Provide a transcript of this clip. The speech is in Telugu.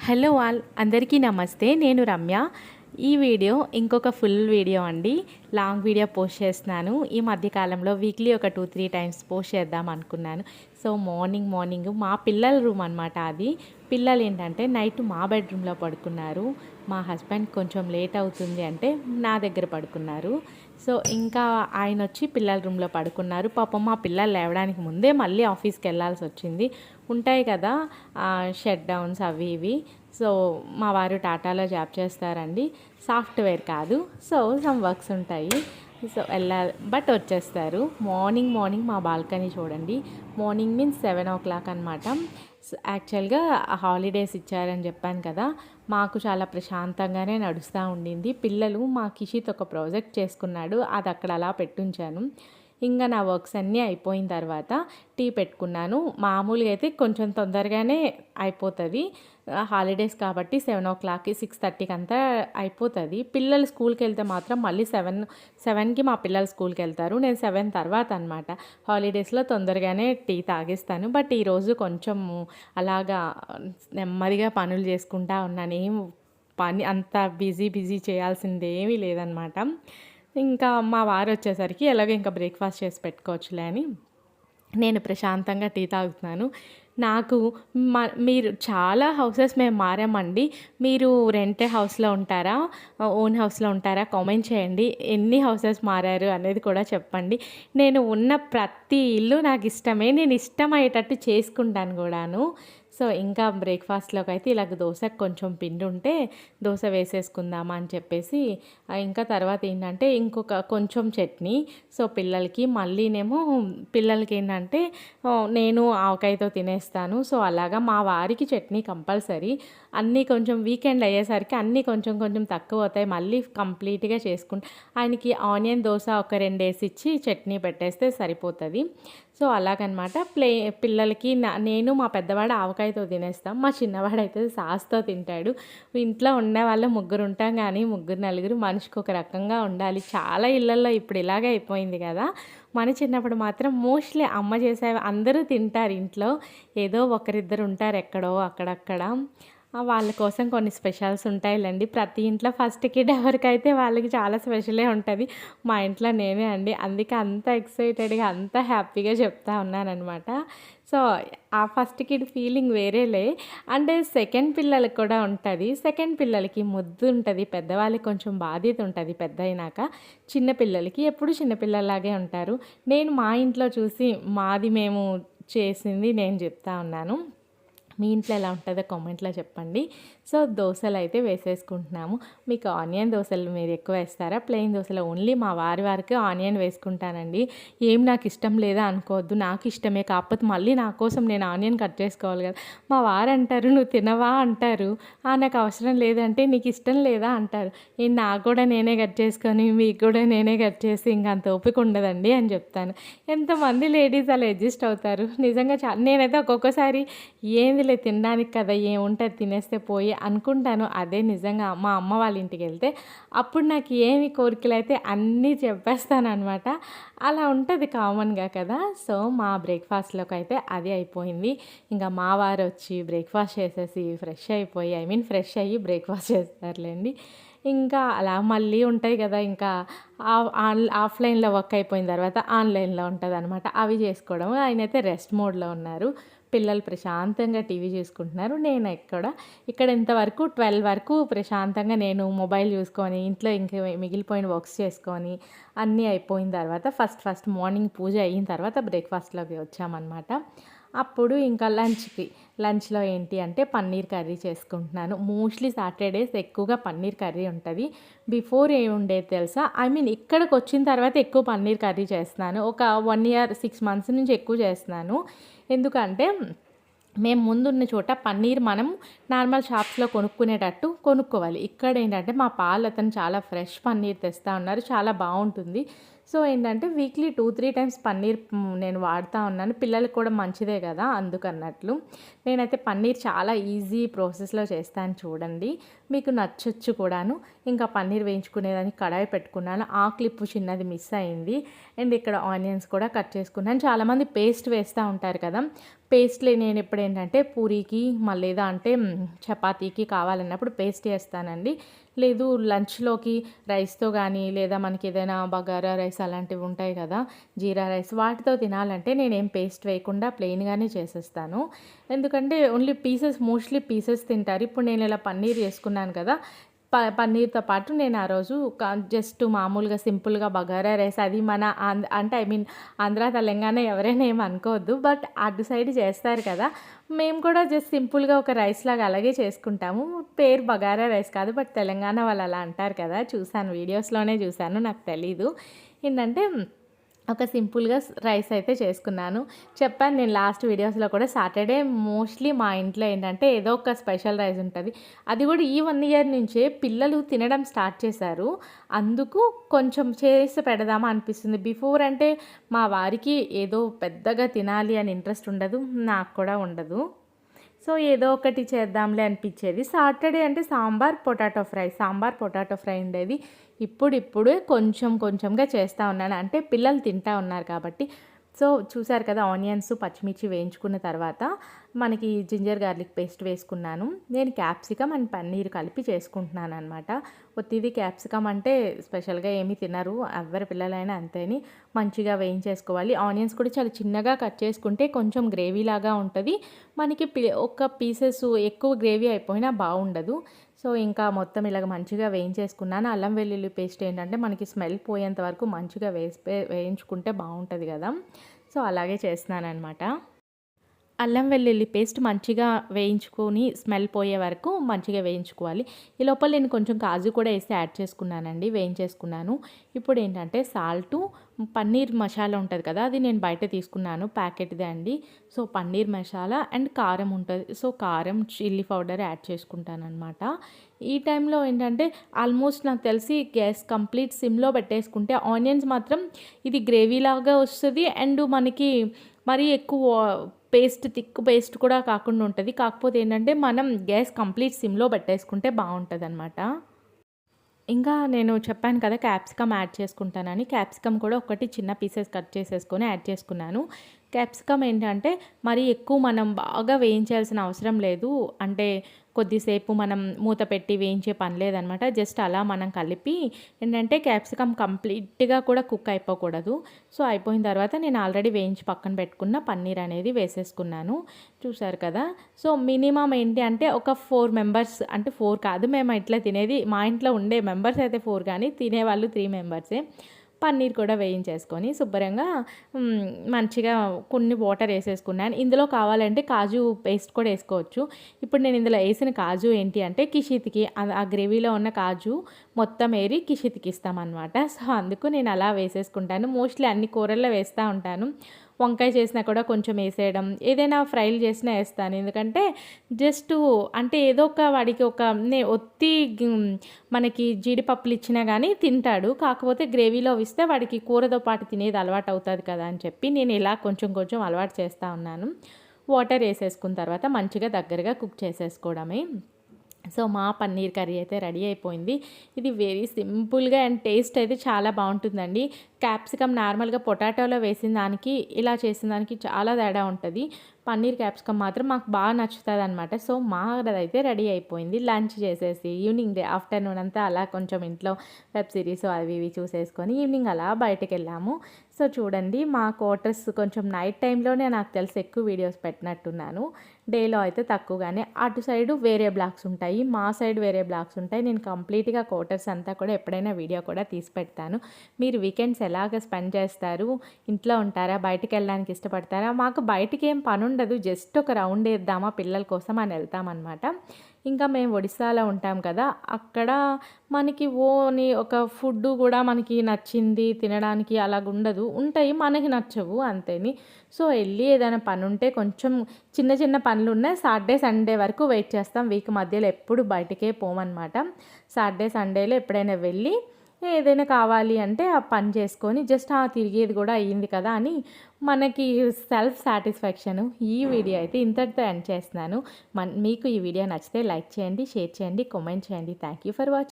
హలో ఆల్ అందరికీ నమస్తే. నేను రమ్య. ఈ వీడియో ఇంకొక ఫుల్ వీడియో అండి. లాంగ్ వీడియో పోస్ట్ చేస్తున్నాను. ఈ మధ్య కాలంలో వీక్లీ ఒక 2-3 టైమ్స్ పోస్ట్ చేద్దాం అనుకున్నాను. సో మార్నింగ్ మా పిల్లల రూమ్ అనమాట అది. పిల్లలు ఏంటంటే నైట్ మా బెడ్రూమ్లో పడుకున్నారు. మా హస్బెండ్ కొంచెం లేట్ అవుతుంది అంటే నా దగ్గర పడుకున్నారు. సో ఇంకా ఆయన వచ్చి పిల్లల రూమ్లో పడుకున్నారు. పాపం మా పిల్లలు లేవడానికి ముందే మళ్ళీ ఆఫీస్కి వెళ్ళాల్సి వచ్చింది. ఉంటాయి కదా షట్ డౌన్స్ అవి ఇవి. సో మా వారు టాటాలో జాబ్ చేస్తారండి, సాఫ్ట్వేర్ కాదు. సో సమ్ వర్క్స్ ఉంటాయి. సో వెళ్ళాలి బట్ వచ్చేస్తారు. మార్నింగ్ మా బాల్కనీ చూడండి. మార్నింగ్ మీన్స్ 7 o'clock అనమాట. యాక్చువల్గా హాలిడేస్ ఇచ్చారని చెప్పాను కదా, మాకు చాలా ప్రశాంతంగానే నడుస్తూ ఉండింది. పిల్లలు మా కిషిత్ ఒక ప్రాజెక్ట్ చేసుకున్నాడు, అది అక్కడ అలా పెట్టుంచాను. ఇంకా నా వర్క్స్ అన్నీ అయిపోయిన తర్వాత టీ పెట్టుకున్నాను. మామూలుగా అయితే కొంచెం తొందరగానే అయిపోతుంది, హాలిడేస్ కాబట్టి 7 o'clock 6:30కి అంతా అయిపోతుంది. పిల్లలు స్కూల్కి వెళ్తే మాత్రం మళ్ళీ 7కి మా పిల్లలు స్కూల్కి వెళ్తారు. నేను 7 తర్వాత అనమాట. హాలిడేస్లో తొందరగానే టీ తాగేస్తాను. బట్ ఈరోజు కొంచెం అలాగా నెమ్మదిగా పనులు చేసుకుంటా ఉన్నాను. ఏం పని అంత బిజీ చేయాల్సింది ఏమీ లేదనమాట. ఇంకా మా వారు వచ్చేసరికి ఎలాగో ఇంకా బ్రేక్ఫాస్ట్ చేసి పెట్టుకోవచ్చులే అని నేను ప్రశాంతంగా టీ తాగుతున్నాను. నాకు మీరు చాలా హౌసెస్ మేము మారామండి. మీరు రెంటెడ్ హౌస్లో ఉంటారా, ఓన్ హౌస్లో ఉంటారా? కామెంట్ చేయండి. ఎన్ని హౌసెస్ మారారు అనేది కూడా చెప్పండి. నేను ఉన్న ప్రతి ఇల్లు నాకు ఇష్టమే, నేను ఇష్టమయ్యేటట్టు చేసుకుంటాను కూడాను. సో ఇంకా బ్రేక్ఫాస్ట్లోకి అయితే ఇలాగ దోశకు కొంచెం పిండి ఉంటే దోశ వేసేసుకుందామా అని చెప్పేసి, ఇంకా తర్వాత ఏంటంటే ఇంకొక కొంచెం చట్నీ. సో పిల్లలకి ఏంటంటే నేను ఆవకాయతో తినేస్తాను. సో అలాగా మా వారికి చట్నీ కంపల్సరీ. అన్నీ కొంచెం వీకెండ్ అయ్యేసరికి అన్నీ కొంచెం తక్కువ అవుతాయి. మళ్ళీ కంప్లీట్గా చేసుకుంటా. ఆయనకి ఆనియన్ దోశ ఒక 2 వేసి ఇచ్చి చట్నీ పెట్టేస్తే సరిపోతుంది. సో అలాగనమాట. పిల్లలకి నేను మా పెద్దవాడు ఆవకాయతో తినేస్తాం, మా చిన్నవాడైతే సాస్తో తింటాడు. ఇంట్లో ఉండే వాళ్ళు 3 ఉంటాం, కానీ 3-4 మనిషికి ఒక రకంగా ఉండాలి. చాలా ఇళ్ళల్లో ఇప్పుడు ఇలాగే అయిపోయింది కదా. మన చిన్నప్పుడు మాత్రం మోస్ట్లీ అమ్మ చేసేవి అందరూ తింటారు ఇంట్లో. ఏదో ఒకరిద్దరు ఉంటారు ఎక్కడో అక్కడక్కడ, వాళ్ళ కోసం కొన్ని స్పెషల్స్ ఉంటాయిలేండి. ప్రతి ఇంట్లో ఫస్ట్ కిడ్ ఎవరికైతే వాళ్ళకి చాలా స్పెషలే ఉంటుంది. మా ఇంట్లో నేనే అండి. అందుకే అంత ఎక్సైటెడ్గా అంత హ్యాపీగా చెప్తా ఉన్నానమాట. సో ఆ ఫస్ట్ కిడ్ ఫీలింగ్ వేరేలే. అంటే సెకండ్ పిల్లలకి కూడా ఉంటుంది. సెకండ్ పిల్లలకి ముద్దు ఉంటుంది, పెద్దవాళ్ళకి కొంచెం బాధ్యత ఉంటుంది. పెద్ద అయినాక చిన్నపిల్లలకి ఎప్పుడు చిన్నపిల్లలాగే ఉంటారు. నేను మా ఇంట్లో చూసి మాది మేము చేసింది నేను చెప్తా ఉన్నాను. మీ ఇంట్లో ఎలా ఉంటుందో కామెంట్లో చెప్పండి. సో దోశలు అయితే వేసేసుకుంటున్నాము. మీకు ఆనియన్ దోశలు మీరు ఎక్కువ వేస్తారా, ప్లెయిన్ దోశలు? ఓన్లీ మా వారికి ఆనియన్ వేసుకుంటానండి. ఏం నాకు ఇష్టం లేదా అనుకోవద్దు, నాకు ఇష్టమే. కాకపోతే మళ్ళీ నా కోసం నేను ఆనియన్ కట్ చేసుకోవాలి కదా. మా వారు అంటారు, నువ్వు తినవా అంటారు. నాకు అవసరం లేదంటే నీకు ఇష్టం లేదా అంటారు. నాకు కూడా నేనే కట్ చేసుకొని మీకు కూడా నేనే కట్ చేసి ఇంకా అంత ఓపిక ఉండదండి అని చెప్తాను. ఎంతమంది లేడీస్ అలా అడ్జస్ట్ అవుతారు నిజంగా. నేనైతే ఒక్కొక్కసారి ఏంది తినడానికి కదా, ఏముంటుంది తినేస్తే పోయి అనుకుంటాను. అదే నిజంగా మా అమ్మ వాళ్ళ ఇంటికి వెళ్తే అప్పుడు నాకు ఏమి కోరికలు అయితే అన్నీ చెప్పేస్తాను అనమాట. అలా ఉంటుంది కామన్గా కదా. సో మా బ్రేక్ఫాస్ట్లోకి అయితే అది అయిపోయింది. ఇంకా మా వారు వచ్చి బ్రేక్ఫాస్ట్ చేసేసి ఫ్రెష్ అయిపోయి ఫ్రెష్ అయ్యి బ్రేక్ఫాస్ట్ చేస్తారులేండి. ఇంకా అలా మళ్ళీ ఉంటాయి కదా, ఇంకా ఆఫ్లైన్లో వర్క్ అయిపోయిన తర్వాత ఆన్లైన్లో ఉంటుంది అనమాట. అవి చేసుకోవడం. ఆయన అయితే రెస్ట్ మోడ్లో ఉన్నారు. పిల్లలు ప్రశాంతంగా టీవీ చూసుకుంటున్నారు. నేను ఇక్కడ ఇంతవరకు 12 వరకు ప్రశాంతంగా నేను మొబైల్ చూసుకొని ఇంట్లో ఇంక మిగిలిపోయిన వర్క్స్ చేసుకొని అన్నీ అయిపోయిన తర్వాత ఫస్ట్ మార్నింగ్ పూజ అయిన తర్వాత బ్రేక్ఫాస్ట్లోకి వచ్చామన్నమాట. అప్పుడు ఇంకా లంచ్లో ఏంటి అంటే పన్నీర్ కర్రీ చేసుకుంటున్నాను. మోస్ట్లీ సాటర్డేస్ ఎక్కువగా పన్నీర్ కర్రీ ఉంటుంది. బిఫోర్ ఏముండేది తెలుసా, ఇక్కడికి వచ్చిన తర్వాత ఎక్కువ పన్నీర్ కర్రీ చేస్తున్నాను. ఒక 1 year 6 months నుంచి ఎక్కువ చేస్తున్నాను. ఎందుకంటే మేము ముందున్న చోట పన్నీర్ మనం నార్మల్ షాప్స్లో కొనుక్కోవాలి. ఇక్కడ ఏంటంటే మా అతను చాలా ఫ్రెష్ పన్నీర్ తెస్తూ ఉన్నారు, చాలా బాగుంటుంది. సో ఏంటంటే వీక్లీ 2-3 టైమ్స్ పన్నీర్ నేను వాడుతూ ఉన్నాను. పిల్లలకు కూడా మంచిదే కదా అందుకన్నట్లు. నేనైతే పన్నీర్ చాలా ఈజీ ప్రాసెస్లో చేస్తాను చూడండి, మీకు నచ్చొచ్చు కూడాను. ఇంకా పన్నీర్ వేయించుకునేదానికి కడాయి పెట్టుకున్నాను. ఆ క్లిప్ చిన్నది మిస్ అయింది. అండ్ ఇక్కడ ఆనియన్స్ కూడా కట్ చేసుకున్నాను. చాలామంది పేస్ట్ వేస్తూ ఉంటారు కదా, పేస్ట్‌లే నేనెప్పుడేంటంటే పూరీకి లేదా అంటే చపాతీకి కావాలన్నప్పుడు పేస్ట్ చేస్తానండి. లేదు లంచ్‌లోకి రైస్‌తో గానీ, లేదా మనకేదైనా బగారా రైస్ అలాంటివి ఉంటాయి కదా! జీరా రైస్ వాటితో తినాలంటే నేనేం పేస్ట్ వేయకుండా ప్లెయిన్‌గానే చేసేస్తాను. ఎందుకంటే ఓన్లీ మోస్ట్‌లీ పీసెస్ తింటారు. ఇప్పుడు నేనిలా పన్నీర్ చేసుకున్నాను కదా! పన్నీర్‌తో పాటు నేను ఆ రోజు జస్ట్ మామూలుగా సింపుల్‌గా బగారా రైస్ అది మన అంటే ఐ మీన్ ఆంధ్ర, తెలంగాణ ఎవరైనా ఏమి అనుకోవద్దు. బట్ అటు సైడ్ చేస్తారు కదా! మేము కూడా జస్ట్ సింపుల్‌గా ఒక రైస్‌లాగా అలాగే చేసుకుంటాము. పేరు బగారా రైస్ కాదు. బట్ తెలంగాణ వాళ్ళు అలా అంటారు కదా! చూసాను వీడియోస్‌లోనే చూసాను. నాకు తెలీదు. ఏంటంటే ఒక సింపుల్‌గా రైస్ అయితే చేసుకున్నాను. చెప్పాను నేను లాస్ట్ వీడియోస్‌లో కూడా సాటర్‌డే మోస్ట్‌లీ మా ఇంట్లో ఏంటంటే ఏదో ఒక స్పెషల్ రైస్ ఉంటది. అది కూడా ఈ 1 ఇయర్ నుంచే పిల్లలు తినడం స్టార్ట్ చేశారు. అందుకు కొంచెం చేసి పెడదామా అనిపిస్తుంది. బిఫోర్ అంటే మా వారికి ఏదో పెద్దగా తినాలి అని ఇంట్రెస్ట్ ఉండదు. నాకు కూడా ఉండదు. సో, ఏదో ఒకటి చేద్దాంలే అనిపిచ్చేది. సాటర్‌డే అంటే సాంబార్, పొటాటో ఫ్రై ఉండేది. ఇప్పుడిప్పుడే కొంచెం కొంచెంగా చేస్తా ఉన్నాను. అంటే పిల్లలు తింటా ఉన్నారు కాబట్టి. సో, చూసారు కదా! ఆనియన్స్, పచ్చిమిర్చి వేయించుకున్న తర్వాత మనకి జింజర్ గార్లిక్ పేస్ట్ వేసుకున్నాను. నేను క్యాప్సికమ్ అండ్ పన్నీర్ కలిపి చేసుకుంటున్నాననమాట. ఒత్తిది క్యాప్సికమ్ అంటే స్పెషల్‌గా ఏమీ తినరు. ఎవ్వరి పిల్లలైనా అంతేని మంచిగా వేయించేసుకోవాలి. ఆనియన్స్ కూడా చాలా చిన్నగా కట్ చేసుకుంటే కొంచెం గ్రేవీలాగా ఉంటది. మనకి ఒక పీసెస్ ఎక్కువ గ్రేవీ అయిపోయినా బావుండదు. సో, ఇంకా మొత్తం ఇలాగ మంచిగా వేయించేసుకున్నాను. అల్లం వెల్లుల్లి పేస్ట్ ఏంటంటే మనకి స్మెల్ పోయేంత వరకు మంచిగా వేయించుకుంటే బావుంటది గదా! సో, అలాగే చేస్తున్నాననమాట. అల్లం వెల్లుల్లి పేస్ట్ మంచిగా వేయించుకొని స్మెల్ పోయే వరకు మంచిగా వేయించుకోవాలి. ఈ లోపల నేను కొంచెం కాజు కూడా ఏసి యాడ్ చేసుకున్నానండి. వేయించేసుకున్నాను. ఇప్పుడేంటంటే సాల్టు, పన్నీర్ మసాలా ఉంటది కదా! అది నేను బయట తీసుకున్నాను. ప్యాకెట్‌దే అండి. సో, పన్నీర్ మసాలా అండ్ కారం ఉంటది. సో, కారం, చిల్లీ పౌడర్ యాడ్ చేసుకుంటాననమాట. ఈ టైంలో ఏంటంటే ఆల్మోస్ట్ నాకు తెలిసి గ్యాస్ కంప్లీట్ సిమ్‌లో పెట్టేసుకుంటే ఆనియన్స్ మాత్రం ఇది గ్రేవీలాగా వస్తది. అండ్ మనకి మరీ ఎక్కువ థిక్ పేస్ట్ కూడా కాకుండా ఉంటది. కాకపోతే ఏంటంటే మనం గ్యాస్ కంప్లీట్ సిమ్‌లో పెట్టేసుకుంటే బావుంటదనమాట. ఇంకా నేను చెప్పాను కదా! క్యాప్సికమ్ యాడ్ చేసుకుంటానని. క్యాప్సికమ్ కూడా ఒకటి చిన్న పీసెస్ కట్ చేసేసుకొని యాడ్ చేసుకున్నాను. క్యాప్సికమ్ ఏంటంటే మరీ ఎక్కువ మనం బాగా వేయించాల్సిన అవసరం లేదు. అంటే కొద్దిసేపు మనం మూత పెట్టి వేయించే పని లేదనమాట. జస్ట్ అలా మనం కలిపి ఏంటంటే క్యాప్సికమ్ కంప్లీట్‌గా కూడా కుక్ అయిపోకూడదు. సో, అయిపోయిన తర్వాత నేను ఆల్రెడీ వేయించి పక్కన పెట్టుకున్న పన్నీర్ అనేది వేసేసుకున్నాను. చూసారు కదా! సో, మినిమమ్ ఏంటి అంటే ఒక 4 మెంబర్స్ అంటే 4 కాదు మేము ఇట్లా తినేది మా ఇంట్లో ఉండే మెంబర్స్ అయితే 4 కానీ తినేవాళ్ళు 3 మెంబర్సే. పన్నీర్ కూడా వేయించేసుకొని శుభ్రంగా మంచిగా కొన్ని వాటర్ ఏసేసుకున్నాను. ఇందులో కావాలంటే కాజు పేస్ట్ కూడా ఏసుకోవచ్చు. ఇప్పుడు నేను ఇందులో ఏసిన కాజు ఏంటి అంటే కిషిత్‌కి ఆ గ్రేవీలో ఉన్న కాజు మొత్తం ఏరి కిషిత్‌కిస్తామనమాట. సో, అందుకు నేను అలా వేసేసుకుంటాను. మోస్ట్‌లీ అన్ని కూరల్లో వేస్తా ఉంటాను. వంకాయ చేసినా కూడా కొంచెం ఏసేయడం. ఏదైనా ఫ్రైలు చేసినా ఏస్తాను. ఎందుకంటే జస్టు అంటే ఏదో ఒక వాడికి ఒక మనకి జీడిపప్పులు ఇచ్చినా గానీ తింటాడు. కాకపోతే గ్రేవీలో ఇస్తే వాడికి కూరతో పాటు తినేది అలవాటవుతది కదా! అని చెప్పి నేను ఇలా కొంచెం కొంచెం అలవాటు చేస్తా ఉన్నాను. వాటర్ ఏసేసుకున్న తర్వాత మంచిగా దగ్గరగా కుక్ చేసేసుకోవడమే. సో, మా పన్నీర్ కర్రీ అయితే రెడీ అయిపోయింది. ఇది వెరీ సింపుల్‌గా అండ్ టేస్ట్ అయితే చాలా బావుంటుందండి. క్యాప్సికమ్ నార్మల్‌గా పొటాటోలో వేసిన దానికి, ఇలా చేసిన దానికి చాలా తేడా ఉంటది. పన్నీర్ క్యాప్సికమ్ మాత్రం మాకు బాగా నచ్చుతదనమాట. సో, మాదైతే రెడీ అయిపోయింది. లంచ్ చేసేసి ఆఫ్టర్‌నూన్ అంతా అలా కొంచెం ఇంట్లో వెబ్ సిరీస్ అవి ఇవి చూసేసుకొని ఈవినింగ్ అలా బయటకెళ్ళాము. సో, చూడండి మా క్వార్టర్స్ కొంచెం నైట్ టైంలోనే నాకు తెలిసి ఎక్కువ వీడియోస్ పెట్టినట్టున్నాను. డేలో అయితే తక్కువగానే. అటు సైడు వేరే బ్లాగ్స్ ఉంటాయి. మా సైడ్ వేరే బ్లాగ్స్ ఉంటాయి. నేను కంప్లీట్‌గా క్వార్టర్స్ అంతా కూడా ఎప్పుడైనా వీడియో కూడా తీసి పెడతాను. మీరు వీకెండ్స్ ఎలాగ స్పెండ్ చేస్తారు? ఇంట్లో ఉంటారా? బయటికెళ్ళడానికి ఇష్టపడతారా? మాకు బయటికేం పనుండదు. జస్ట్ ఒక రౌండ్ ఏద్దామా పిల్లల కోసం అని ఎళ్తామనమాట. ఇంకా మేము ఒడిస్సాలో ఉంటాం కదా! అక్కడ మనకి ఒక ఫుడ్డు గూడా మనకి నచ్చింది తినడానికి అలాగుండదు. ఉంటాయి మనకి నచ్చవు అంతేని. సో, ఎళ్లి ఏదైనా పనుంటే కొంచెం చిన్న చిన్న పనులున్నా సాటర్డే, సండే వరకు వెయిట్ చేస్తాం. వీక్ మధ్యలో ఎప్పుడు బయటికే పోమనమాట. సాటర్డే, సండేలో ఎప్పుడైనా వెళ్ళి ఏదైనా కావాలి అంటే ఆ పని చేసుకొని జస్ట్ తిరిగేది గూడా అయ్యింది కదా! అని మనకి సెల్ఫ్ సాటిస్ఫాక్షను. ఈ వీడియో అయితే ఇంతటితో ఎండ్ చేస్తున్నాను. మీకు ఈ వీడియో నచ్చితే లైక్ చేయండి, షేర్ చేయండి, కామెంట్ చేయండి. Thank you for watching.